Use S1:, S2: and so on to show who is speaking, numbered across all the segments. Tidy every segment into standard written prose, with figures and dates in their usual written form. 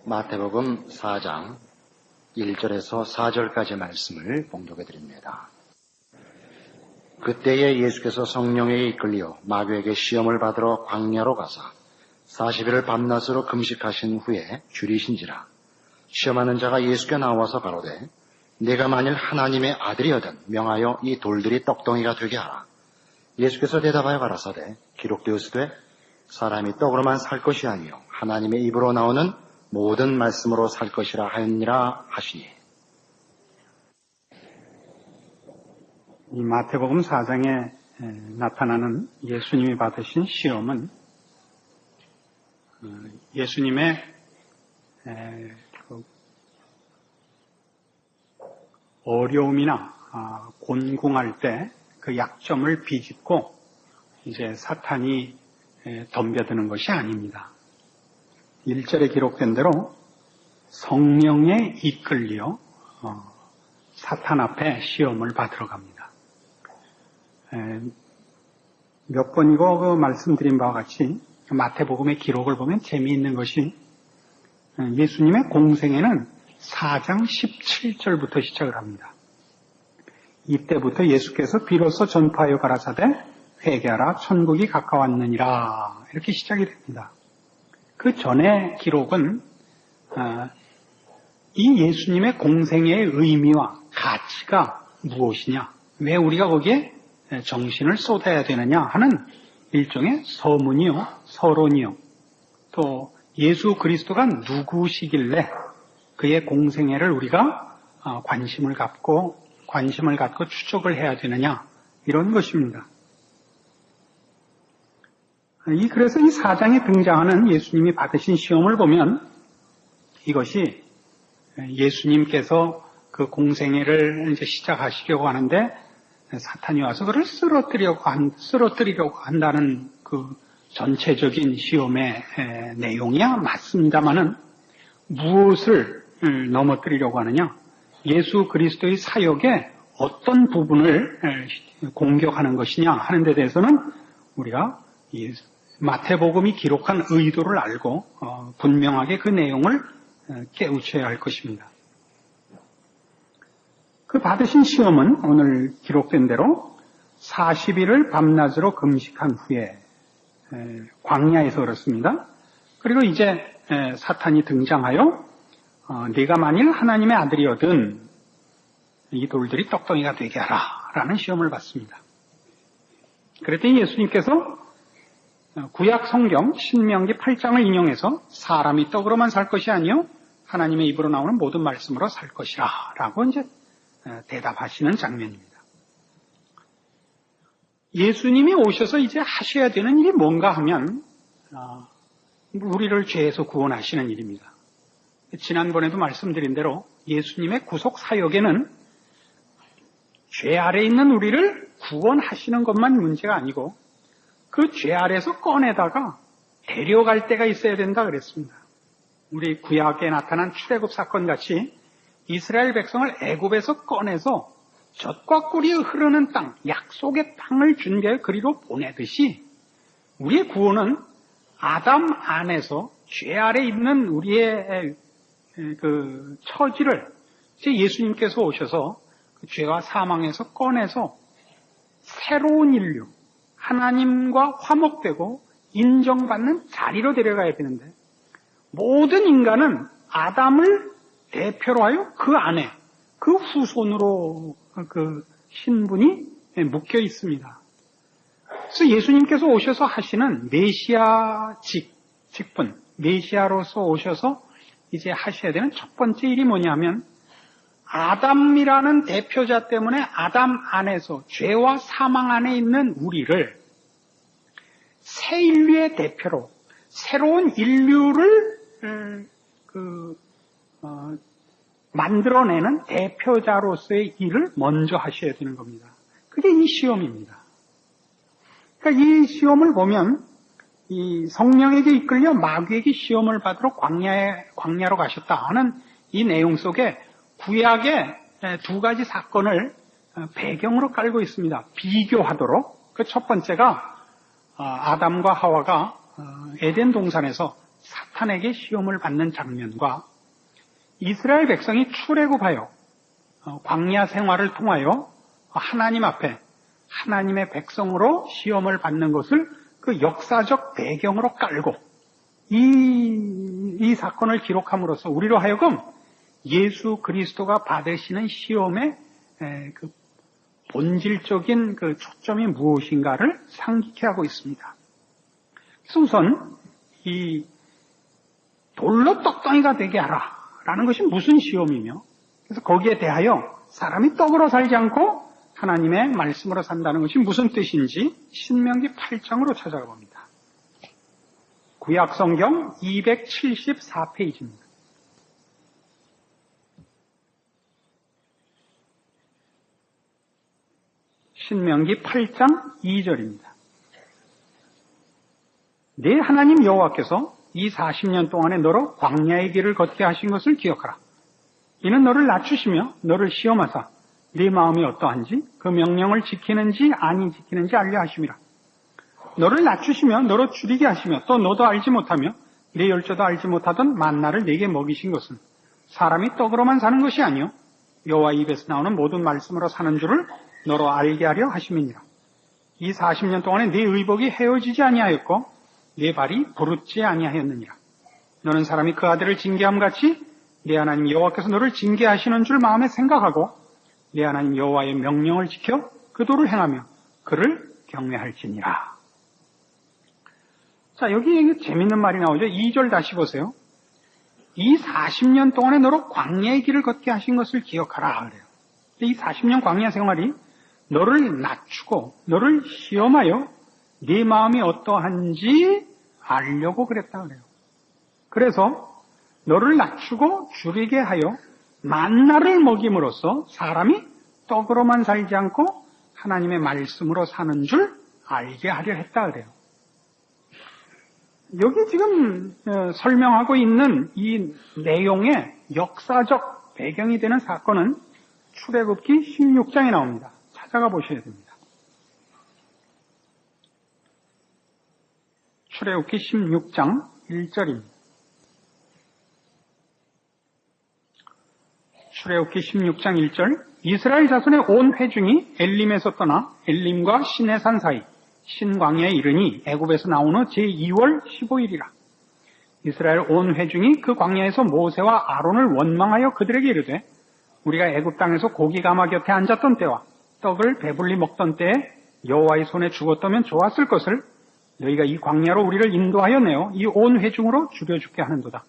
S1: 마태복음 4장 1절에서 4절까지 말씀을 봉독해 드립니다. 그때에 예수께서 성령에게 이끌려 마귀에게 시험을 받으러 광야로 가사 40일을 밤낮으로 금식하신 후에 줄이신지라. 시험하는 자가 예수께 나와서 가로되 내가 만일 하나님의 아들이거든 명하여 이 돌들이 떡덩이가 되게 하라. 예수께서 대답하여 가라사대 기록되었으되 사람이 떡으로만 살 것이 아니요 하나님의 입으로 나오는 모든 말씀으로 살 것이라 하였니라 하시니.
S2: 이 마태복음 4장에 나타나는 예수님이 받으신 시험은 예수님의 어려움이나 곤궁할 때 그 약점을 비집고 이제 사탄이 덤벼드는 것이 아닙니다. 1절에 기록된 대로 성령에 이끌려 사탄 앞에 시험을 받으러 갑니다. 몇 번이고 말씀드린 바와 같이 마태복음의 기록을 보면 재미있는 것이 예수님의 공생애는 4장 17절부터 시작을 합니다. 이때부터 예수께서 비로소 전파하여 가라사대 회개하라 천국이 가까웠느니라 이렇게 시작이 됩니다. 그 전의 기록은 이 예수님의 공생애의 의미와 가치가 무엇이냐, 왜 우리가 거기에 정신을 쏟아야 되느냐 하는 일종의 서문이요, 서론이요, 또 예수 그리스도가 누구시길래 그의 공생애를 우리가 관심을 갖고 추적을 해야 되느냐 이런 것입니다. 그래서 이 4장에 등장하는 예수님이 받으신 시험을 보면 이것이 예수님께서 그 공생애를 이제 시작하시려고 하는데 사탄이 와서 그를 쓰러뜨리려고 한다는 그 전체적인 시험의 내용이야 맞습니다만은 무엇을 넘어뜨리려고 하느냐, 예수 그리스도의 사역의 어떤 부분을 공격하는 것이냐 하는 데 대해서는 우리가 마태복음이 기록한 의도를 알고 분명하게 그 내용을 깨우쳐야 할 것입니다. 그 받으신 시험은 오늘 기록된 대로 40일을 밤낮으로 금식한 후에 광야에서 그렇습니다. 그리고 이제 사탄이 등장하여 네가 만일 하나님의 아들이거든 이 돌들이 떡덩이가 되게 하라 라는 시험을 받습니다. 그랬더니 예수님께서 구약 성경 신명기 8장을 인용해서 사람이 떡으로만 살 것이 아니요 하나님의 입으로 나오는 모든 말씀으로 살 것이라 라고 이제 대답하시는 장면입니다. 예수님이 오셔서 이제 하셔야 되는 일이 뭔가 하면 우리를 죄에서 구원하시는 일입니다. 지난번에도 말씀드린 대로 예수님의 구속 사역에는 죄 아래에 있는 우리를 구원하시는 것만 문제가 아니고 그 죄 아래에서 꺼내다가 데려갈 때가 있어야 된다 그랬습니다. 우리 구약에 나타난 출애굽 사건 같이 이스라엘 백성을 애굽에서 꺼내서 젖과 꿀이 흐르는 땅, 약속의 땅을 준비하여 그리로 보내듯이 우리의 구원은 아담 안에서 죄 아래 있는 우리의 그 처지를 이제 예수님께서 오셔서 그 죄와 사망에서 꺼내서 새로운 인류, 하나님과 화목되고 인정받는 자리로 데려가야 되는데 모든 인간은 아담을 대표로 하여 그 안에 그 후손으로 그 신분이 묶여 있습니다. 그래서 예수님께서 오셔서 하시는 메시아 직분, 메시아로서 오셔서 이제 하셔야 되는 첫 번째 일이 뭐냐면 아담이라는 대표자 때문에 아담 안에서 죄와 사망 안에 있는 우리를 새 인류의 대표로 새로운 인류를 만들어내는 대표자로서의 일을 먼저 하셔야 되는 겁니다. 그게 이 시험입니다. 그러니까 이 시험을 보면 이 성령에게 이끌려 마귀에게 시험을 받으러 광야로 가셨다 하는 이 내용 속에 구약의 두 가지 사건을 배경으로 깔고 있습니다. 비교하도록. 그 첫 번째가 아담과 하와가 에덴 동산에서 사탄에게 시험을 받는 장면과 이스라엘 백성이 출애굽하여 광야 생활을 통하여 하나님 앞에 하나님의 백성으로 시험을 받는 것을 그 역사적 배경으로 깔고 이 사건을 기록함으로써 우리로 하여금 예수 그리스도가 받으시는 시험의 그 본질적인 그 초점이 무엇인가를 상기케 하고 있습니다. 그래서 우선 이 돌로 떡덩이가 되게 하라라는 것이 무슨 시험이며, 그래서 거기에 대하여 사람이 떡으로 살지 않고 하나님의 말씀으로 산다는 것이 무슨 뜻인지 신명기 8장으로 찾아가 봅니다. 구약 성경 274페이지입니다. 신명기 8장 2절입니다. 네 하나님 여호와께서 이 40년 동안에 너로 광야의 길을 걷게 하신 것을 기억하라. 이는 너를 낮추시며 너를 시험하사 네 마음이 어떠한지 그 명령을 지키는지 아니 지키는지 알려 하심이라. 너를 낮추시며 너로 줄이게 하시며 또 너도 알지 못하며 네 열조도 알지 못하던 만나를 네게 먹이신 것은 사람이 떡으로만 사는 것이 아니요 여호와 입에서 나오는 모든 말씀으로 사는 줄을 너로 알게 하려 하심이니라. 이 40년 동안에 네 의복이 헤어지지 아니하였고 네 발이 부르지 아니하였느니라. 너는 사람이 그 아들을 징계함 같이 네 하나님 여호와께서 너를 징계하시는 줄 마음에 생각하고 네 하나님 여호와의 명령을 지켜 그 도를 행하며 그를 경외할지니라. 자, 여기 재밌는 말이 나오죠. 2절 다시 보세요. 이 40년 동안에 너로 광야의 길을 걷게 하신 것을 기억하라 그래요. 이 40년 광야 생활이 너를 낮추고 너를 시험하여 네 마음이 어떠한지 알려고 그랬다 그래요. 그래서 너를 낮추고 줄이게 하여 만나를 먹임으로써 사람이 떡으로만 살지 않고 하나님의 말씀으로 사는 줄 알게 하려 했다 그래요. 여기 지금 설명하고 있는 이 내용의 역사적 배경이 되는 사건은 출애굽기 16장에 나옵니다. 찾아가 보셔야 됩니다. 출애굽기 16장 1절입니다. 출애굽기 16장 1절 이스라엘 자손의 온 회중이 엘림에서 떠나 엘림과 시내산 사이 신광야에 이르니 애굽에서 나온 후 제2월 15일이라. 이스라엘 온 회중이 그 광야에서 모세와 아론을 원망하여 그들에게 이르되 우리가 애굽 땅에서 고기 가마 곁에 앉았던 때와 떡을 배불리 먹던 때에 여호와의 손에 죽었다면 좋았을 것을 너희가 이 광야로 우리를 인도하여 내어 이 온 회중으로 죽여 죽게 하는도다.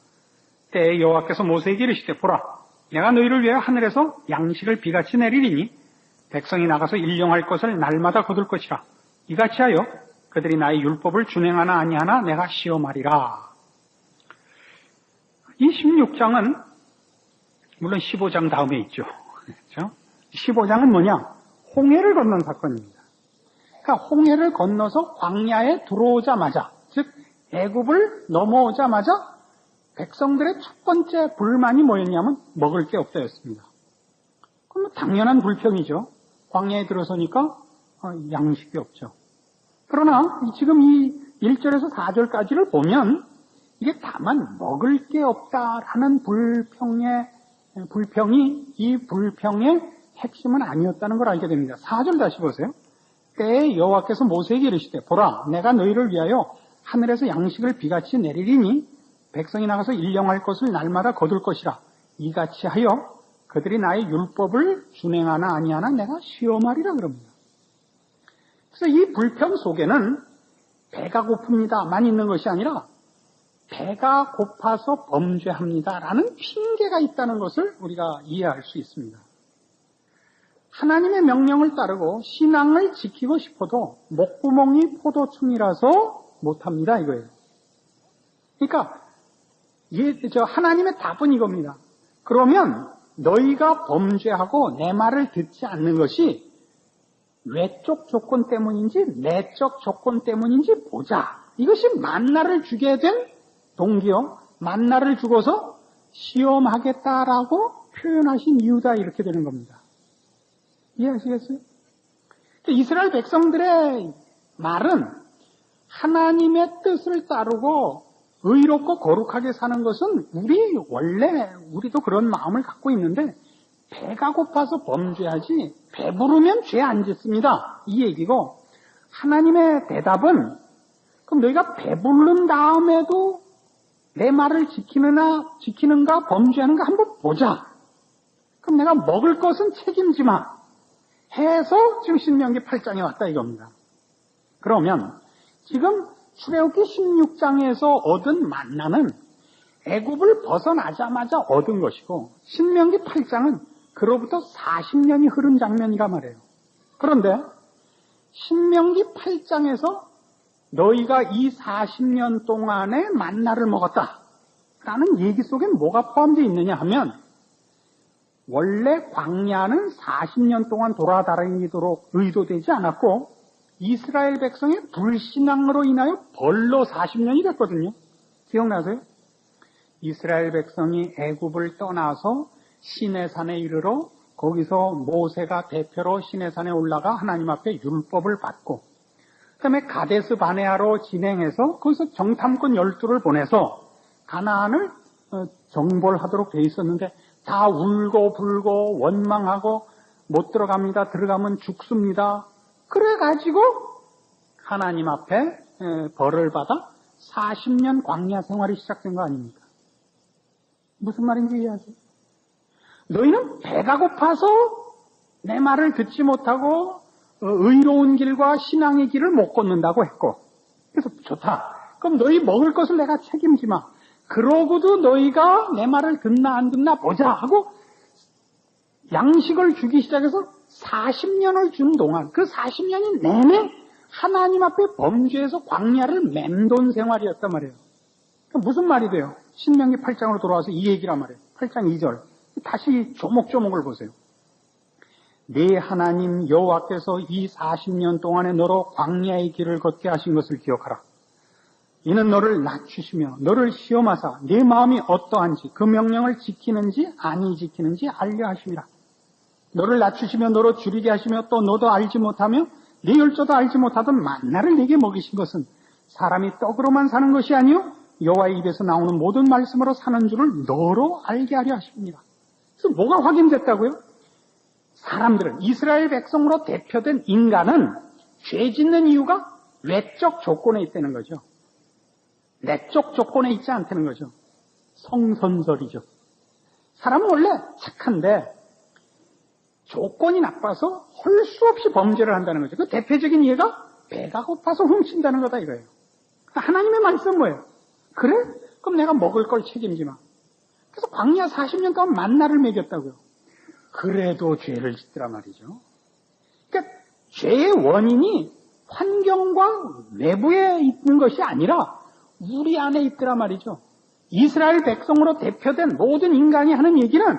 S2: 때에 여호와께서 모세에게 이르시되 보라 내가 너희를 위하여 하늘에서 양식을 비같이 내리리니 백성이 나가서 일용할 것을 날마다 거둘 것이라. 이같이 하여 그들이 나의 율법을 준행하나 아니하나 내가 시험하리라. 이 16장은 물론 15장 다음에 있죠. 그렇죠? 15장은 뭐냐? 홍해를 건넌 사건입니다. 그러니까 홍해를 건너서 광야에 들어오자마자, 즉 애굽을 넘어오자마자 백성들의 첫 번째 불만이 뭐였냐면 먹을 게 없다였습니다. 그럼 당연한 불평이죠. 광야에 들어서니까 양식이 없죠. 그러나 지금 이 1절에서 4절까지를 보면 이게 다만 먹을 게 없다라는 불평이 이 불평의 핵심은 아니었다는 걸 알게 됩니다. 4절 다시 보세요. 때에 여호와께서 모세에게 이르시되 보라 내가 너희를 위하여 하늘에서 양식을 비같이 내리리니 백성이 나가서 일용할 것을 날마다 거둘 것이라. 이같이 하여 그들이 나의 율법을 준행하나 아니하나 내가 시험하리라 그럽니다. 그래서 이 불평 속에는 배가 고픕니다만 있는 것이 아니라 배가 고파서 범죄합니다라는 핑계가 있다는 것을 우리가 이해할 수 있습니다. 하나님의 명령을 따르고 신앙을 지키고 싶어도 목구멍이 포도충이라서 못합니다 이거예요. 그러니까 하나님의 답은 이겁니다. 그러면 너희가 범죄하고 내 말을 듣지 않는 것이 외적 조건 때문인지 내적 조건 때문인지 보자. 이것이 만나를 주게 된 동기요. 만나를 주고서 시험하겠다라고 표현하신 이유다 이렇게 되는 겁니다. 이해하시겠어요? 이스라엘 백성들의 말은 하나님의 뜻을 따르고 의롭고 거룩하게 사는 것은 우리도 그런 마음을 갖고 있는데 배가 고파서 범죄하지 배부르면 죄 안 짓습니다. 이 얘기고 하나님의 대답은 그럼 너희가 배부른 다음에도 내 말을 지키는가 범죄하는가 한번 보자. 그럼 내가 먹을 것은 책임지 마. 해서 지금 신명기 8장에 왔다 이겁니다. 그러면 지금 출애굽기 16장에서 얻은 만나는 애굽을 벗어나자마자 얻은 것이고 신명기 8장은 그로부터 40년이 흐른 장면이라 말이에요. 그런데 신명기 8장에서 너희가 이 40년 동안에 만나를 먹었다라는 얘기 속에 뭐가 포함되어 있느냐 하면 원래 광야는 40년 동안 돌아다니도록 의도되지 않았고 이스라엘 백성의 불신앙으로 인하여 벌로 40년이 됐거든요. 기억나세요? 이스라엘 백성이 애굽을 떠나서 시내산에 이르러 거기서 모세가 대표로 시내산에 올라가 하나님 앞에 율법을 받고 그 다음에 가데스 바네아로 진행해서 거기서 정탐꾼 12를 보내서 가나안을 정벌하도록 돼 있었는데 다 울고 불고 원망하고 못 들어갑니다. 들어가면 죽습니다. 그래가지고 하나님 앞에 벌을 받아 40년 광야 생활이 시작된 거 아닙니까? 무슨 말인지 이해하세요? 너희는 배가 고파서 내 말을 듣지 못하고 의로운 길과 신앙의 길을 못 걷는다고 했고 그래서 좋다. 그럼 너희 먹을 것을 내가 책임지 마. 그러고도 너희가 내 말을 듣나 안 듣나 보자 하고 양식을 주기 시작해서 40년을 준 동안 그 40년이 내내 하나님 앞에 범죄해서 광야를 맴돈 생활이었단 말이에요. 무슨 말이 돼요? 신명기 8장으로 돌아와서 이 얘기란 말이에요. 8장 2절 다시 조목조목을 보세요. 네 하나님 여호와께서 이 40년 동안에 너로 광야의 길을 걷게 하신 것을 기억하라. 이는 너를 낮추시며 너를 시험하사 네 마음이 어떠한지 그 명령을 지키는지 아니 지키는지 알려 하심이라. 너를 낮추시며 너로 줄이게 하시며 또 너도 알지 못하며 네 열조도 알지 못하던 만나를 네게 먹이신 것은 사람이 떡으로만 사는 것이 아니요 여호와의 입에서 나오는 모든 말씀으로 사는 줄을 너로 알게 하려 하십니다. 그래서 뭐가 확인됐다고요? 사람들은 이스라엘 백성으로 대표된 인간은 죄 짓는 이유가 외적 조건에 있다는 거죠. 내적 조건에 있지 않다는 거죠. 성선설이죠. 사람은 원래 착한데 조건이 나빠서 할 수 없이 범죄를 한다는 거죠. 그 대표적인 예가 배가 고파서 훔친다는 거다 이거예요. 하나님의 말씀은 뭐예요? 그래? 그럼 내가 먹을 걸 책임지 마. 그래서 광야 40년 동안 만나를 먹였다고요. 그래도 죄를 짓더라 말이죠. 그러니까 죄의 원인이 환경과 외부에 있는 것이 아니라 우리 안에 있더라 말이죠. 이스라엘 백성으로 대표된 모든 인간이 하는 얘기는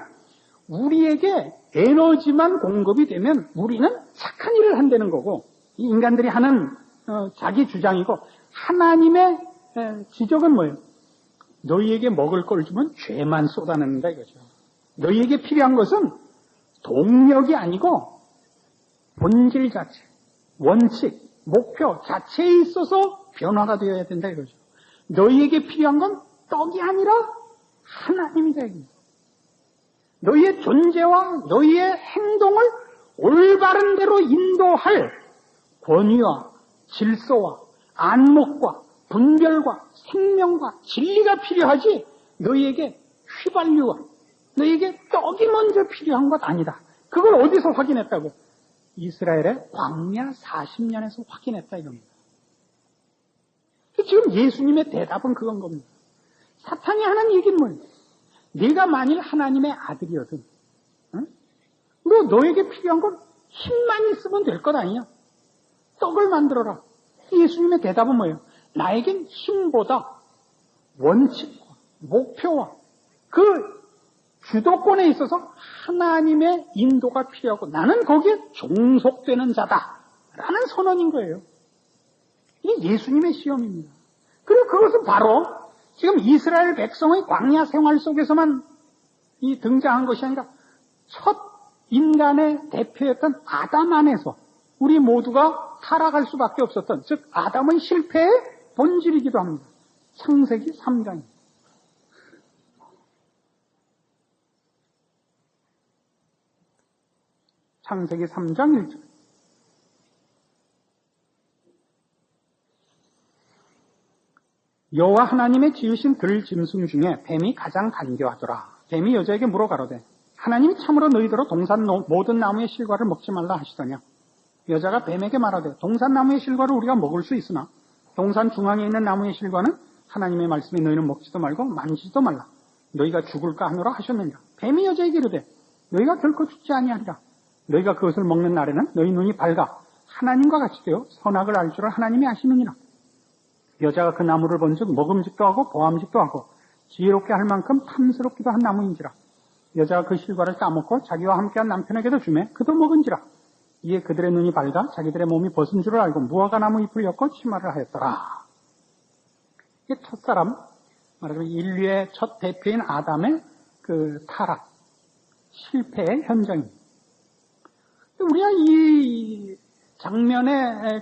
S2: 우리에게 에너지만 공급이 되면 우리는 착한 일을 한다는 거고 이 인간들이 하는 자기 주장이고 하나님의 지적은 뭐예요? 너희에게 먹을 걸 주면 죄만 쏟아낸다 이거죠. 너희에게 필요한 것은 동력이 아니고 본질 자체, 원칙, 목표 자체에 있어서 변화가 되어야 된다 이거죠. 너희에게 필요한 건 떡이 아니라 하나님이다 이겁니다. 너희의 존재와 너희의 행동을 올바른 대로 인도할 권위와 질서와 안목과 분별과 생명과 진리가 필요하지 너희에게 휘발유와 너희에게 떡이 먼저 필요한 것 아니다. 그걸 어디서 확인했다고? 이스라엘의 광야 40년에서 확인했다 이겁니다. 지금 예수님의 대답은 그건 겁니다. 사탄이 하는 얘기는 뭐예요? 네가 만일 하나님의 아들이거든. 응? 너에게 필요한 건 힘만 있으면 될 것 아니냐? 떡을 만들어라. 예수님의 대답은 뭐예요? 나에겐 힘보다 원칙과 목표와 그 주도권에 있어서 하나님의 인도가 필요하고 나는 거기에 종속되는 자다라는 선언인 거예요. 이게 예수님의 시험입니다. 그리고 그것은 바로 지금 이스라엘 백성의 광야 생활 속에서만 등장한 것이 아니라 첫 인간의 대표였던 아담 안에서 우리 모두가 타락할 수밖에 없었던 즉 아담의 실패의 본질이기도 합니다. 창세기 3장입니다. 창세기 3장 1절. 여호와 하나님의 지으신 들 짐승 중에 뱀이 가장 간교하더라. 뱀이 여자에게 물어 가로되 하나님이 참으로 너희더러 동산 모든 나무의 실과를 먹지 말라 하시더냐. 여자가 뱀에게 말하되 동산 나무의 실과를 우리가 먹을 수 있으나 동산 중앙에 있는 나무의 실과는 하나님의 말씀에 너희는 먹지도 말고 만지지도 말라. 너희가 죽을까 하노라 하셨느니라. 뱀이 여자에게 이르되 너희가 결코 죽지 아니하리라. 너희가 그것을 먹는 날에는 너희 눈이 밝아 하나님과 같이 되어 선악을 알 줄을 하나님이 아시느니라. 여자가 그 나무를 본즉 먹음직도 하고 보암직도 하고 지혜롭게 할 만큼 탐스럽기도 한 나무인지라. 여자가 그 실과를 까먹고 자기와 함께한 남편에게도 주매 그도 먹은지라. 이에 그들의 눈이 밝아 자기들의 몸이 벗은 줄을 알고 무화과 나무 잎을 엮고 치마를 하였더라. 이게 첫사람, 말하자면 인류의 첫 대표인 아담의 그 타락, 실패의 현장입니다. 우리가 이 장면에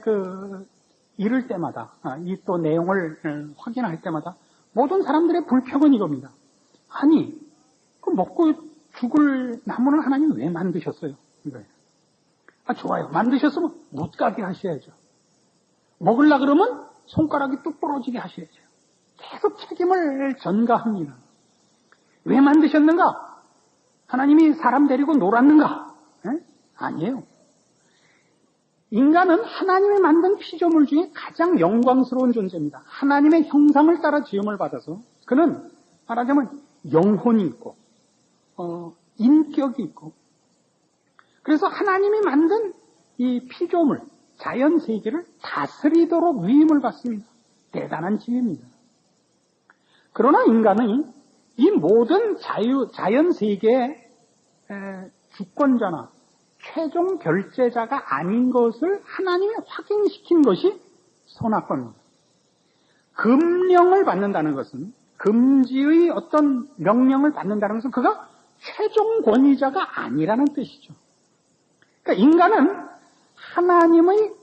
S2: 이를 때마다, 이 또 내용을 확인할 때마다 모든 사람들의 불평은 이겁니다. 아니, 그 먹고 죽을 나무는 하나님 왜 만드셨어요? 이거예요. 좋아요. 만드셨으면 못 가게 하셔야죠. 먹으려 그러면 손가락이 뚝 부러지게 하셔야죠. 계속 책임을 전가합니다. 왜 만드셨는가? 하나님이 사람 데리고 놀았는가? 아니에요. 인간은 하나님이 만든 피조물 중에 가장 영광스러운 존재입니다. 하나님의 형상을 따라 지음을 받아서 그는 말하자면 영혼이 있고 인격이 있고 그래서 하나님이 만든 이 피조물, 자연 세계를 다스리도록 위임을 받습니다. 대단한 지혜입니다. 그러나 인간은 이 모든 자연 세계의 주권자나 최종 결제자가 아닌 것을 하나님이 확인시킨 것이 선악과입니다. 금령을 받는다는 것은, 금지의 어떤 명령을 받는다는 것은 그가 최종 권위자가 아니라는 뜻이죠. 그러니까 인간은 하나님의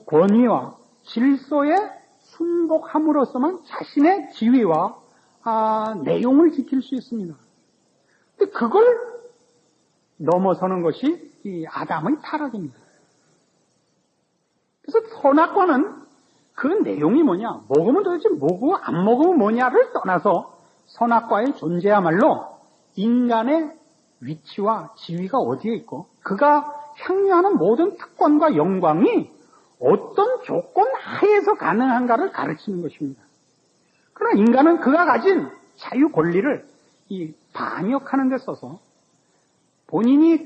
S2: 권위와 질서에 순복함으로써만 자신의 지위와 내용을 지킬 수 있습니다. 근데 그걸 넘어서는 것이 이 아담의 타락입니다. 그래서 선악과는 그 내용이 뭐냐, 먹으면 도대체 뭐고 안 먹으면 뭐냐를 떠나서 선악과의 존재야말로 인간의 위치와 지위가 어디에 있고 그가 향유하는 모든 특권과 영광이 어떤 조건 하에서 가능한가를 가르치는 것입니다. 그러나 인간은 그가 가진 자유 권리를 이 반역하는 데 써서 본인이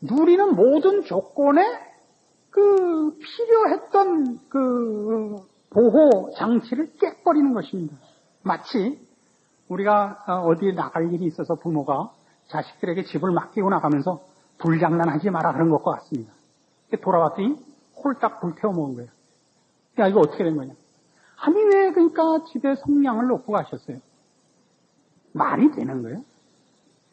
S2: 누리는 모든 조건에 그 필요했던 그 보호 장치를 깨버리는 것입니다. 마치 우리가 어디에 나갈 일이 있어서 부모가 자식들에게 집을 맡기고 나가면서 불장난하지 마라 그런 것과 같습니다. 돌아왔더니 홀딱 불태워 먹은 거예요. 야, 이거 어떻게 된 거냐? 아니, 왜 그러니까 집에 성냥을 놓고 가셨어요? 말이 되는 거예요?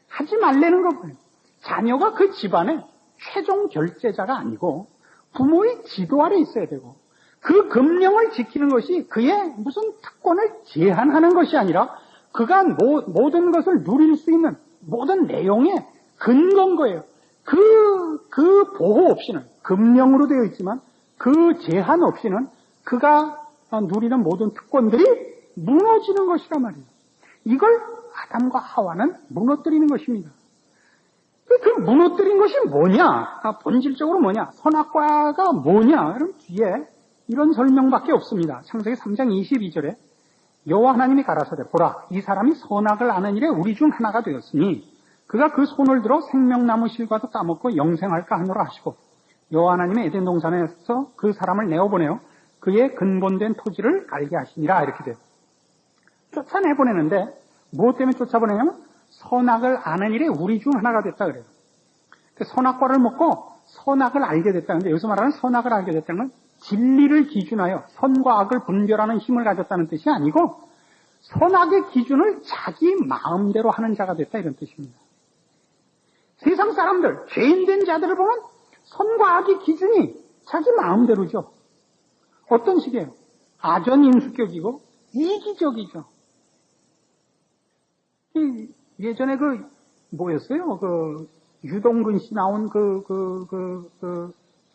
S2: 하지 말라는 거예요. 자녀가 그 집안의 최종 결제자가 아니고 부모의 지도 아래 있어야 되고 그 금령을 지키는 것이 그의 무슨 특권을 제한하는 것이 아니라 그가 모든 것을 누릴 수 있는 모든 내용의 근거인 거예요. 그 보호 없이는 금령으로 되어 있지만 그 제한 없이는 그가 누리는 모든 특권들이 무너지는 것이란 말이에요. 이걸 아담과 하와는 무너뜨리는 것입니다. 그 무너뜨린 것이 뭐냐? 본질적으로 뭐냐? 선악과가 뭐냐? 그럼 뒤에 이런 설명밖에 없습니다. 창세기 3장 22절에 여호와 하나님이 가라사대 보라 이 사람이 선악을 아는 일에 우리 중 하나가 되었으니 그가 그 손을 들어 생명나무 실과도 따먹고 영생할까 하노라 하시고 여호와 하나님의 에덴 동산에서 그 사람을 내어보내어 그의 근본된 토지를 갈게 하시니라 이렇게 돼요. 쫓아내보내는데 무엇 때문에 쫓아보내냐면 선악을 아는 일에 우리 중 하나가 됐다 그래요. 선악과를 먹고 선악을 알게 됐다는데 여기서 말하는 선악을 알게 됐다는 건 진리를 기준하여 선과 악을 분별하는 힘을 가졌다는 뜻이 아니고 선악의 기준을 자기 마음대로 하는 자가 됐다 이런 뜻입니다. 세상 사람들, 죄인된 자들을 보면 선과 악의 기준이 자기 마음대로죠. 어떤 식이에요? 아전인수격이고 이기적이죠. 예전에 뭐였어요? 유동근 씨 나온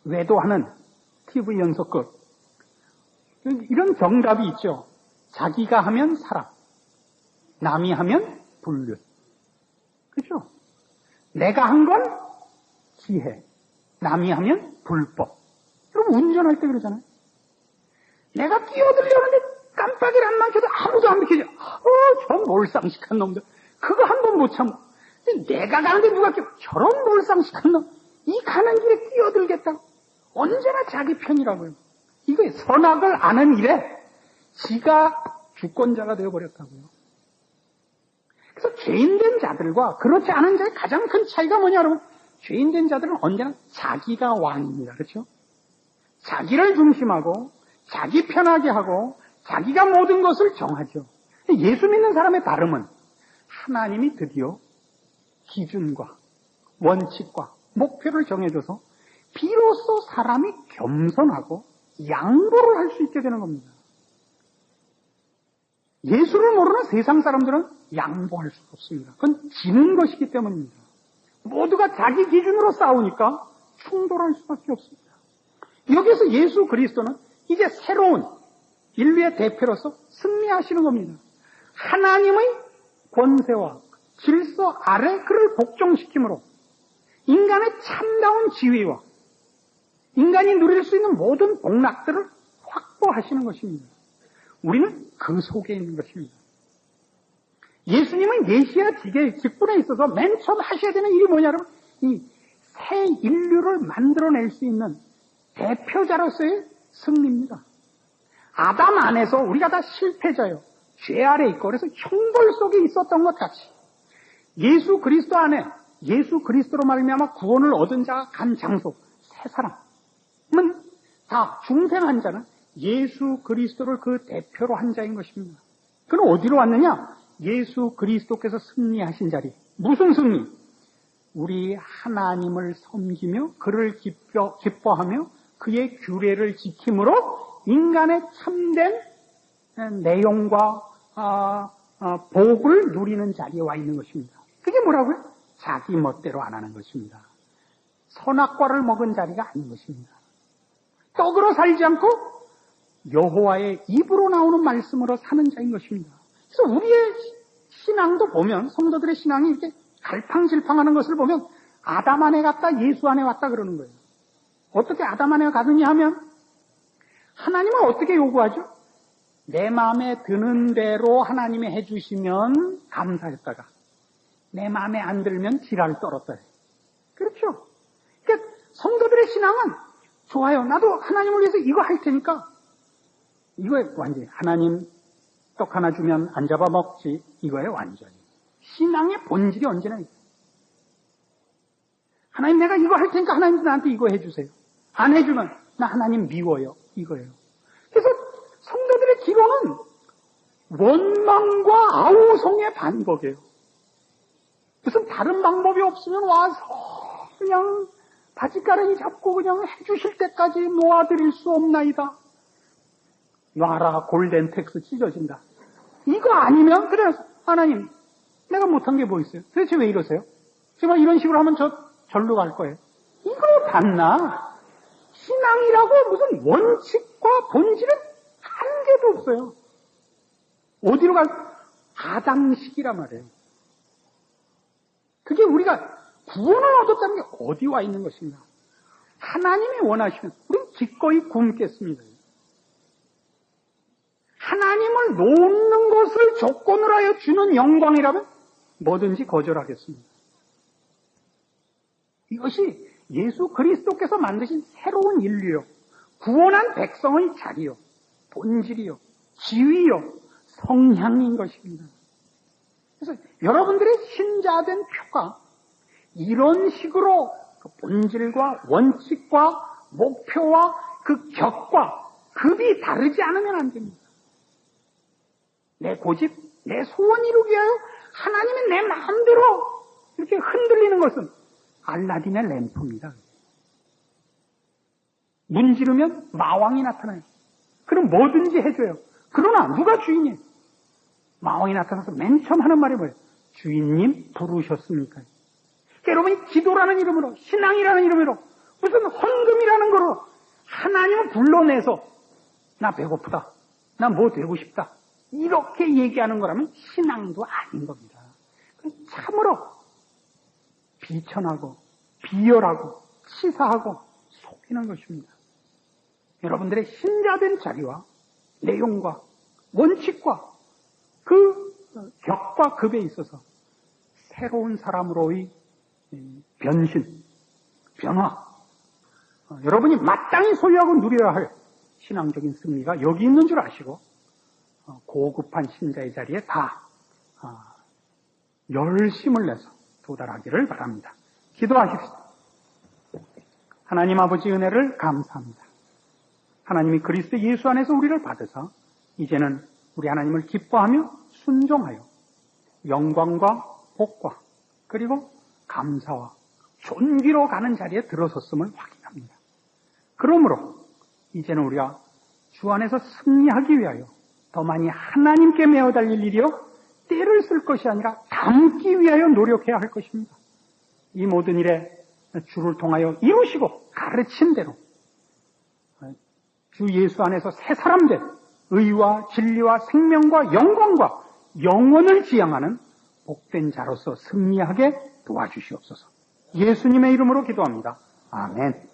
S2: 외도하는 TV 연속극. 이런 정답이 있죠. 자기가 하면 사랑, 남이 하면 불륜. 그렇죠? 내가 한 건 지혜, 남이 하면 불법. 그럼 운전할 때 그러잖아요. 내가 끼어들려는데 깜빡이를 안 맞춰도 아무도 안 비켜줘. 저 몰상식한 놈들. 그거 한 번 못 참아. 근데 내가 가는데 누가 끼어. 저런 몰상식한 놈. 이 가는 길에 끼어들겠다고. 언제나 자기 편이라고요. 이거 선악을 아는 일에 지가 주권자가 되어버렸다고요. 그래서 죄인된 자들과 그렇지 않은 자의 가장 큰 차이가 뭐냐, 여러분? 죄인된 자들은 언제나 자기가 왕입니다. 그렇죠? 자기를 중심하고 자기 편하게 하고 자기가 모든 것을 정하죠. 예수 믿는 사람의 다름은 하나님이 드디어 기준과 원칙과 목표를 정해줘서 비로소 사람이 겸손하고 양보를 할 수 있게 되는 겁니다. 예수를 모르는 세상 사람들은 양보할 수 없습니다. 그건 지는 것이기 때문입니다. 모두가 자기 기준으로 싸우니까 충돌할 수밖에 없습니다. 여기서 예수 그리스도는 이제 새로운 인류의 대표로서 승리하시는 겁니다. 하나님의 권세와 질서 아래 그를 복종시킴으로 인간의 참다운 지위와 인간이 누릴 수 있는 모든 복락들을 확보하시는 것입니다. 우리는 그 속에 있는 것입니다. 예수님의 메시아 직분에 있어서 맨 처음 하셔야 되는 일이 뭐냐면 이 새 인류를 만들어낼 수 있는 대표자로서의 승리입니다. 아담 안에서 우리가 다 실패자요. 죄 아래 있고 그래서 형벌 속에 있었던 것 같이 예수 그리스도 안에 예수 그리스도로 말미암아 구원을 얻은 자가 간 장소 새 사람은 다 중생한 자는 예수 그리스도를 그 대표로 한 자인 것입니다. 그는 어디로 왔느냐? 예수 그리스도께서 승리하신 자리. 무슨 승리? 우리 하나님을 섬기며 그를 기뻐하며 그의 규례를 지킴으로 인간의 참된 내용과 복을 누리는 자리에 와 있는 것입니다. 그게 뭐라고요? 자기 멋대로 안 하는 것입니다. 선악과를 먹은 자리가 아닌 것입니다. 떡으로 살지 않고 여호와의 입으로 나오는 말씀으로 사는 자인 것입니다. 그래서 우리의 신앙도 보면 성도들의 신앙이 이렇게 갈팡질팡하는 것을 보면 아담 안에 갔다 예수 안에 왔다 그러는 거예요. 어떻게 아담 안에 가느냐 하면 하나님은 어떻게 요구하죠? 내 마음에 드는 대로 하나님이 해주시면 감사했다가 내 마음에 안 들면 지랄 떨었다. 그렇죠? 그러니까 성도들의 신앙은 좋아요. 나도 하나님을 위해서 이거 할 테니까 이거에 완전히 하나님 떡 하나 주면 안 잡아먹지 이거에 완전히 신앙의 본질이 언제나 있어요. 하나님 내가 이거 할 테니까 하나님 나한테 이거 해주세요. 안 해주면 나 하나님 미워요. 이거예요. 그래서 성도들의 기도는 원망과 아우성의 반복이에요. 무슨 다른 방법이 없으면 와서 그냥 바지가랑이 잡고 그냥 해주실 때까지 놓아드릴 수 없나이다. 놔라 골덴텍스 찢어진다. 이거 아니면 그래 하나님 내가 못한 게 뭐 있어요? 도대체 왜 이러세요? 정말 이런 식으로 하면 저 절로 갈 거예요. 이거 봤나? 신앙이라고 무슨 원칙과 본질은 한 개도 없어요. 어디로 갈? 아담식이란 말이에요. 그게 우리가 구원을 얻었다는 게 어디 와 있는 것인가? 하나님이 원하시면 우리는 기꺼이 굶겠습니다. 하나님을 놓는 것을 조건으로 하여 주는 영광이라면 뭐든지 거절하겠습니다. 이것이 예수 그리스도께서 만드신 새로운 인류요, 구원한 백성의 자리요, 본질이요, 지위요, 성향인 것입니다. 그래서 여러분들의 신자된 표가 이런 식으로 그 본질과 원칙과 목표와 그 격과 급이 다르지 않으면 안 됩니다. 내 고집, 내 소원 이루기 위하여 하나님이 내 마음대로 이렇게 흔들리는 것은 알라딘의 램프입니다. 문지르면 마왕이 나타나요. 그럼 뭐든지 해줘요. 그러나 누가 주인이에요? 마왕이 나타나서 맨 처음 하는 말이 뭐예요? 주인님 부르셨습니까? 여러분이 기도라는 이름으로, 신앙이라는 이름으로, 무슨 헌금이라는 거로 하나님을 불러내서 나 배고프다, 나 뭐 되고 싶다, 이렇게 얘기하는 거라면 신앙도 아닌 겁니다. 참으로 비천하고 비열하고 치사하고 속이는 것입니다. 여러분들의 신자된 자리와 내용과 원칙과 그 격과 급에 있어서 새로운 사람으로의 변신, 변화, 여러분이 마땅히 소유하고 누려야 할 신앙적인 승리가 여기 있는 줄 아시고 고급한 신자의 자리에 다 열심을 내서 도달하기를 바랍니다. 기도하십시오. 하나님 아버지 은혜를 감사합니다. 하나님이 그리스도 예수 안에서 우리를 받으사 이제는 우리 하나님을 기뻐하며 순종하여 영광과 복과 그리고 감사와 존귀로 가는 자리에 들어섰음을 확인합니다. 그러므로 이제는 우리가 주 안에서 승리하기 위하여 더 많이 하나님께 메어 달릴 일이요 때를 쓸 것이 아니라 담기 위하여 노력해야 할 것입니다. 이 모든 일에 주를 통하여 이루시고 가르친 대로 주 예수 안에서 새 사람 된 의와 진리와 생명과 영광과 영원을 지향하는 복된 자로서 승리하게 도와주시옵소서. 예수님의 이름으로 기도합니다. 아멘.